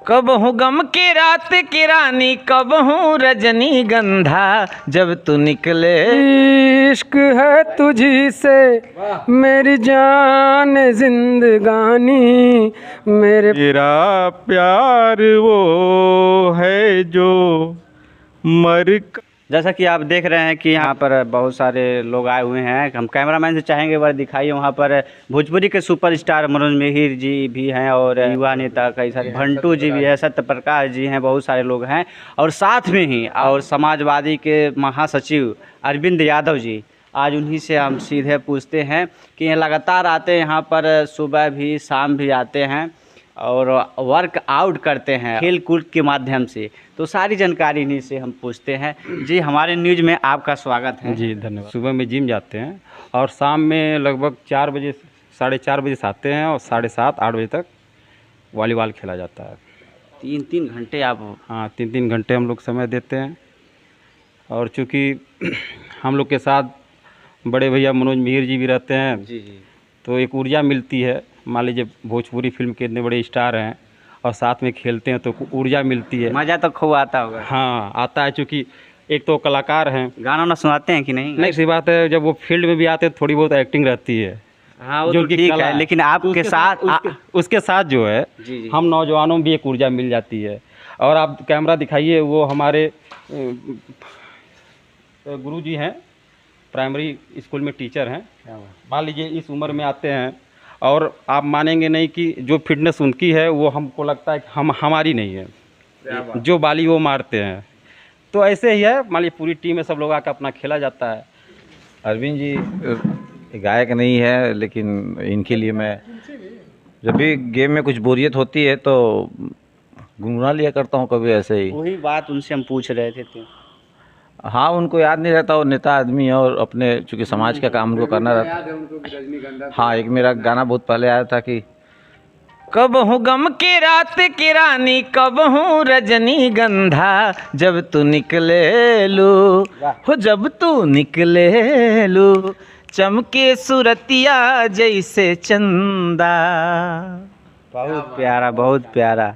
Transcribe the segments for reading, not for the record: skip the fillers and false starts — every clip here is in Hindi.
कब हूँ गम की रात की रानी, कब हूँ रजनी गंधा, जब तू निकले। इश्क है तुझी से मेरी जान जिंदगानी, मेरा प्यार वो है जो मर। जैसा कि आप देख रहे हैं कि यहाँ पर बहुत सारे लोग आए हुए हैं। हम कैमरामैन से चाहेंगे एक बार दिखाइए। वहाँ पर भोजपुरी के सुपरस्टार मनोज मिहिर जी भी हैं और युवा नेता कई सारे भंटू जी भी है, सत्य प्रकाश जी हैं, बहुत सारे लोग हैं। और साथ में ही और समाजवादी के महासचिव अरविंद यादव जी, आज उन्हीं से हम सीधे पूछते हैं कि ये लगातार आते हैं यहाँ पर, सुबह भी शाम भी आते हैं और वर्क आउट करते हैं खेल कूद के माध्यम से। तो सारी जानकारी इन्हीं से हम पूछते हैं। जी, हमारे न्यूज़ में आपका स्वागत है। जी धन्यवाद। सुबह में जिम जाते हैं और शाम में लगभग 4 बजे 4:30 बजे से आते हैं और 7:30-8 बजे तक वॉलीबॉल खेला जाता है। 3-3 घंटे आप? हाँ, 3-3 घंटे हम लोग समय देते हैं। और चूँकि हम लोग के साथ बड़े भैया मनोज मिहिर जी भी रहते हैं, जी जी, तो एक ऊर्जा मिलती है। मान लीजिए भोजपुरी फिल्म के इतने बड़े स्टार हैं और साथ में खेलते हैं तो ऊर्जा मिलती है। मज़ा तो खूब आता होगा। हाँ, आता है, चूँकि एक तो कलाकार हैं। गाना ना सुनाते हैं कि नहीं? नहीं, सी बात है, जब वो फील्ड में भी आते हैं थोड़ी बहुत एक्टिंग रहती है। हाँ, वो जो तो उनकी ठीक कला है, लेकिन आपके साथ उसके साथ जो है जी जी, हम नौजवानों में भी एक ऊर्जा मिल जाती है। और आप कैमरा दिखाइए, वो हमारे गुरु जी हैं, प्राइमरी स्कूल में टीचर हैं। मान लीजिए इस उम्र में आते हैं और आप मानेंगे नहीं कि जो फिटनेस उनकी है वो हमको लगता है कि हमारी नहीं है। जो बाली वो मारते हैं। तो ऐसे ही है, मान लीजिए पूरी टीम में सब लोग आकर अपना खेला जाता है। अरविंद जी गायक नहीं है, लेकिन इनके लिए मैं जब भी गेम में कुछ बोरियत होती है तो गुनगुना लिया करता हूँ कभी ऐसे ही। वही बात उनसे हम पूछ रहे थे। हाँ, उनको याद नहीं रहता, वो नेता आदमी है और अपने चूँकि समाज का काम उनको करना रहता। हाँ, एक मेरा गाना बहुत पहले आया था कि कब हूँ गम की रात की रानी, कब हूँ रजनी गंधा, जब तू निकले लू हो, जब तू निकले लू, चमके सुरतिया जैसे चंदा। बहुत प्यारा, बहुत प्यारा।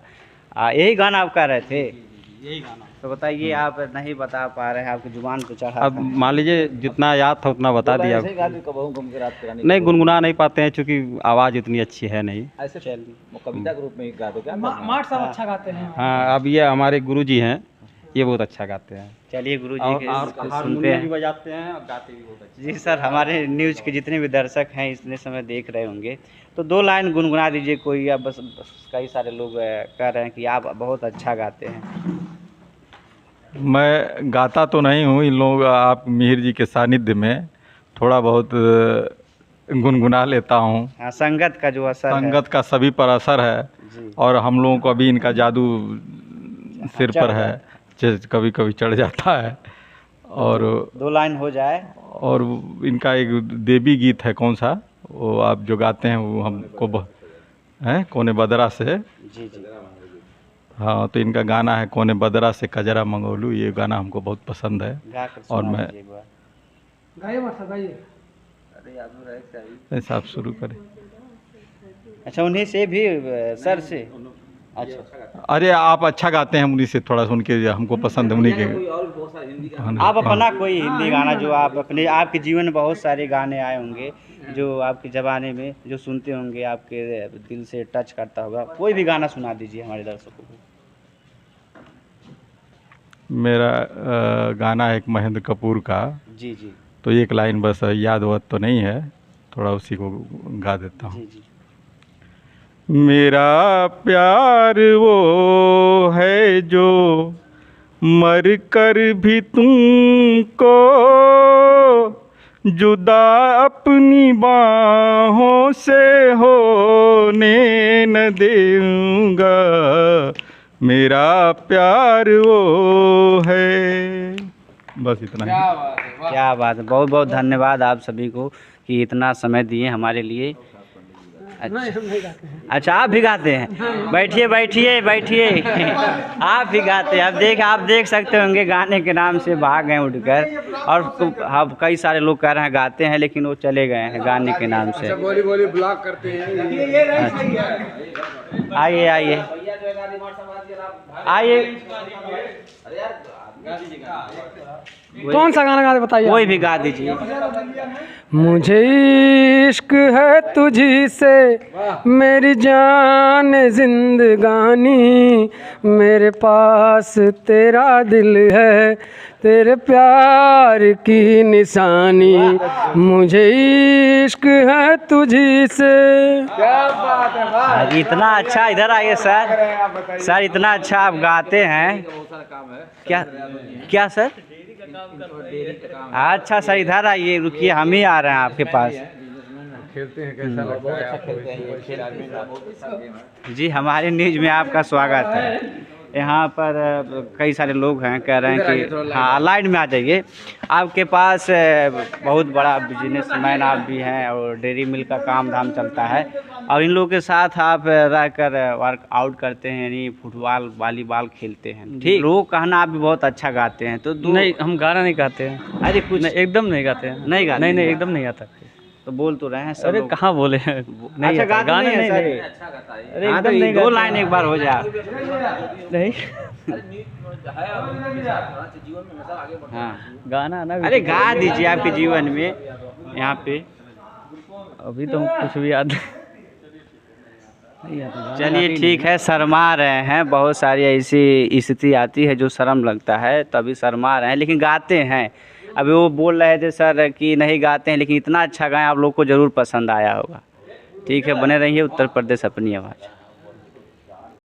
यही गाना आप कह रहे थे? यही गाना। तो बताइए, आप नहीं बता पा रहे हैं, आपकी जुबान पे चढ़ा अब था। मान लीजिए जितना याद था उतना बता दिया। कब हूँ गम की रात की रानी, नहीं, गुनगुना नहीं पाते हैं चूँकि आवाज़ इतनी अच्छी है नहीं। ऐसे वो कविता के रूप में ही गा दो क्या? मार्ट साहब अच्छा गाते हैं। हाँ, अब ये हमारे गुरु जी हैं, ये बहुत अच्छा गाते हैं। चलिए गुरु जी के सुनते हारमोनियम भी हैं। बजाते हैं और गाते भी बहुत अच्छे। जी सर, हमारे न्यूज़ के जितने भी दर्शक हैं इतने समय देख रहे होंगे, तो 2 लाइन गुनगुना दीजिए कोई। अब बस कई सारे लोग कह रहे हैं कि आप बहुत अच्छा गाते हैं। मैं गाता तो नहीं हूँ, इन लोग आप मिहिर जी के सानिध्य में थोड़ा बहुत गुनगुना लेता हूँ। हाँ, संगत का जो असर है। संगत का सभी पर असर है जी। और हम लोगों को अभी इनका जादू सिर पर है, कभी कभी चढ़ जाता है। और 2 लाइन हो जाए। और इनका एक देवी गीत है, कौन सा वो आप जो गाते हैं, वो हमको है कोने बदरा से। जी जी, हाँ, तो इनका गाना है कोने बदरा से कजरा मंगोलू, ये गाना हमको बहुत पसंद है। गा कर और सुना मैं दीजिए एक बार। गाइए मार्ट साहब, गाइए। ऐसा आप शुरू करें। अच्छा, उन्हीं से भी सर से? अच्छा, अरे आप अच्छा गाते हैं, उन्हीं से थोड़ा सुन के हमको पसंद है उन्हीं के। आप अपना कोई हिंदी गाना जो आप अपने, आपके जीवन में बहुत सारे गाने आए होंगे जो आपके ज़माने में जो सुनते होंगे, आपके दिल से टच करता होगा, कोई भी गाना सुना दीजिए हमारे दर्शकों को। मेरा गाना है एक महेंद्र कपूर का, जी जी तो एक लाइन बस याद वत तो नहीं है, थोड़ा उसी को गा देता हूँ। जी जी। मेरा प्यार वो है जो मर कर भी तुमको जुदा अपनी बाहों से होने न दूंगा, मेरा प्यार वो है। बस इतना ही। क्या बात है, बहुत बहुत धन्यवाद आप सभी को कि इतना समय दिए हमारे लिए। नहीं हम नहीं गाते हैं। अच्छा, आप भी गाते हैं? बैठिए बैठिए बैठिए। आप भी गाते हैं? आप देख सकते होंगे गाने के नाम से भाग गए उठकर। और अब कई सारे लोग कह रहे हैं गाते हैं, लेकिन वो चले गए हैं गाने के नाम से। बोली ब्लॉग करते हैं। आइए आइए आइए, कौन सा गाना गाते बताइए? कोई भी गा दीजिए। मुझे इश्क है तुझी से मेरी जान जिंदगानी, मेरे पास तेरा दिल है तेरे प्यार की निशानी, मुझे इश्क है तुझी से। क्या बात है भाई। इतना अच्छा, इधर आइए सर। सर इतना अच्छा आप गाते हैं। क्या क्या सर? अच्छा सर इधर आइए, रुकिए हम ही आ रहे हैं आपके पास। खेलते हैं, कैसा लगता है आपको? जी हमारे न्यूज में आपका स्वागत है। यहाँ पर कई सारे लोग हैं, कह रहे हैं कि हाँ लाइन में आ जाइए। आपके पास बहुत बड़ा बिजनेसमैन आप भी हैं और डेयरी मिल का काम धाम चलता है, और इन लोगों के साथ आप रहकर वर्कआउट करते हैं, यानी फुटबॉल वॉलीबॉल खेलते हैं। ठीक, लोग कहना आप भी बहुत अच्छा गाते हैं। तो नहीं, हम गाना नहीं गाते हैं। अरे कुछ नहीं, एकदम नहीं गाते हैं। नहीं गाते? नहीं, एकदम नहीं आता। तो बोल तो रहे हैं सब अरे लोग। कहाँ बोले हैं? नहीं अच्छा आता। गाते गाना नहीं है सर? अरे हाँ, तो एकदम नहीं दो गाते लाइन हैं। एक बार हो जाए। नहीं, हाँ गाना ना अरे गा दीजिए आपके जीवन में यहाँ पे। अभी तो हम कुछ भी याद नहीं आता। चलिए ठीक है, शर्मा रहे हैं। बहुत सारी ऐसी स्थिति आती है जो शर्म लगता है, तभी शर्मा रहे हैं, लेकिन गाते हैं। अभी वो बोल रहे थे सर कि नहीं गाते हैं, लेकिन इतना अच्छा गाएं आप लोग को ज़रूर पसंद आया होगा। ठीक है, बने रहिए उत्तर प्रदेश अपनी आवाज़।